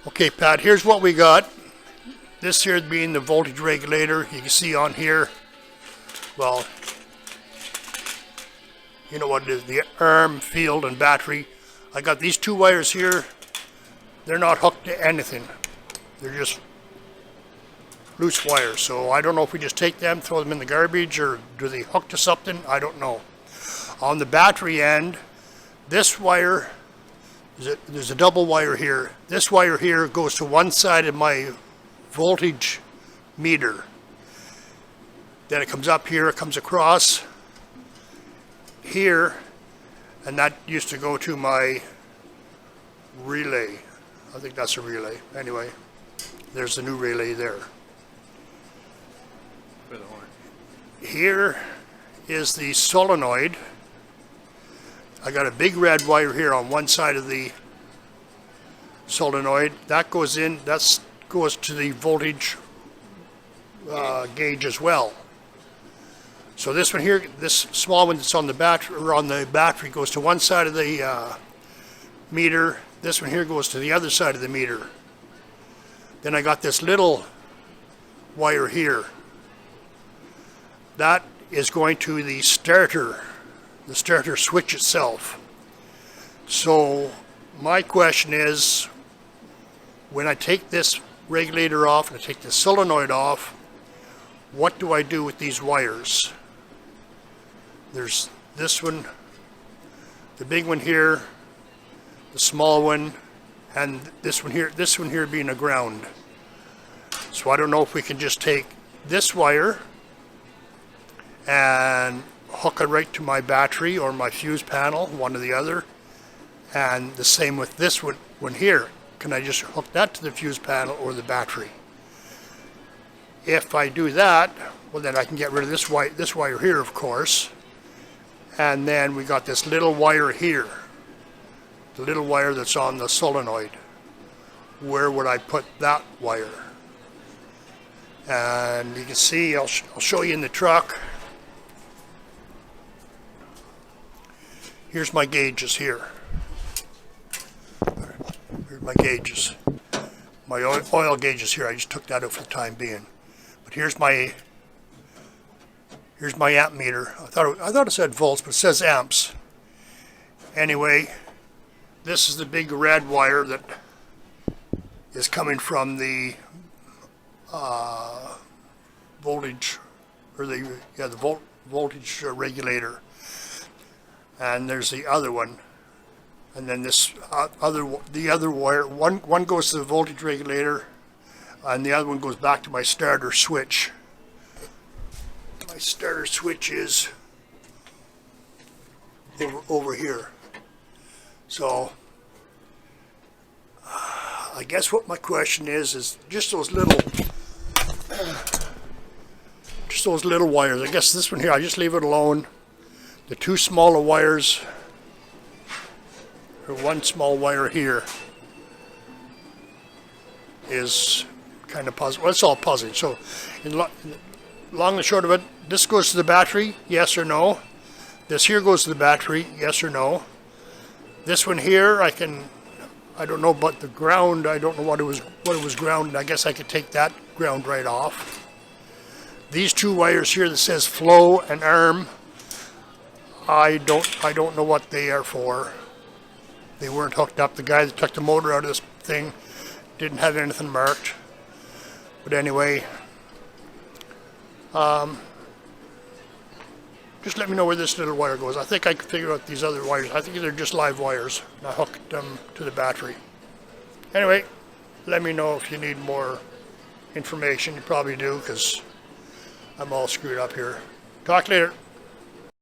Okay, Pat, here's what we got. This here being the voltage regulator. You can see on here, well, you know what it is, the arm, field, and battery. I got these two wires here. They're not hooked to anything. They're just loose wires. So I don't know if we just take them, throw them in the garbage, or do they hook to something? I don't know. On the battery end, this wire, there's a double wire here. This wire here goes to one side of my voltage meter. Then it comes up here, it comes across here, and that used to go to my relay. I think that's a relay. Anyway, there's the new relay there. For the horn. Here is the solenoid. I got a big red wire here on one side of the solenoid. That goes in, that goes to the voltage gauge as well. So this one here, this small one that's on the battery goes to one side of the meter. This one here goes to the other side of the meter. Then I got this little wire here. That is going to the starter switch itself. So my question is, when I take this regulator off and I take the solenoid off, what do I do with these wires? There's this one, the big one here, the small one, and this one here being a ground. So I don't know if we can just take this wire and hook it right to my battery or my fuse panel, one or the other, and the same with this one here. Can I just hook that to the fuse panel or the battery? If I do that, well, then I can get rid of this wire here, of course, and then we got this little wire here, the little wire that's on the solenoid. Where would I put that wire? And you can see, I'll show you in the truck. Here's my gauges here. Here's my gauges. My oil gauges here. I just took that out for the time being. But here's my amp meter. I thought it said volts, but it says amps. Anyway, this is the big red wire that is coming from the voltage, or the voltage regulator. And there's the other one, and then this the other wire. One goes to the voltage regulator, and the other one goes back to my starter switch. My starter switch is over here. So I guess what my question is just those little wires. I guess this one here, I just leave it alone. The two smaller wires, or one small wire here, is kind of puzzling. Well, it's all puzzling. So, long and short of it, this goes to the battery, yes or no. This here goes to the battery, yes or no. This one here, I don't know, but the ground, I don't know what it was grounded. I guess I could take that ground right off. These two wires here that says flow and arm, I don't know what they are for. They weren't hooked up. The guy that took the motor out of this thing didn't have anything marked. But anyway, just let me know where this little wire goes. I think I can figure out these other wires. I think they're just live wires. And I hooked them to the battery. Anyway, let me know if you need more information. You probably do, because I'm all screwed up here. Talk later.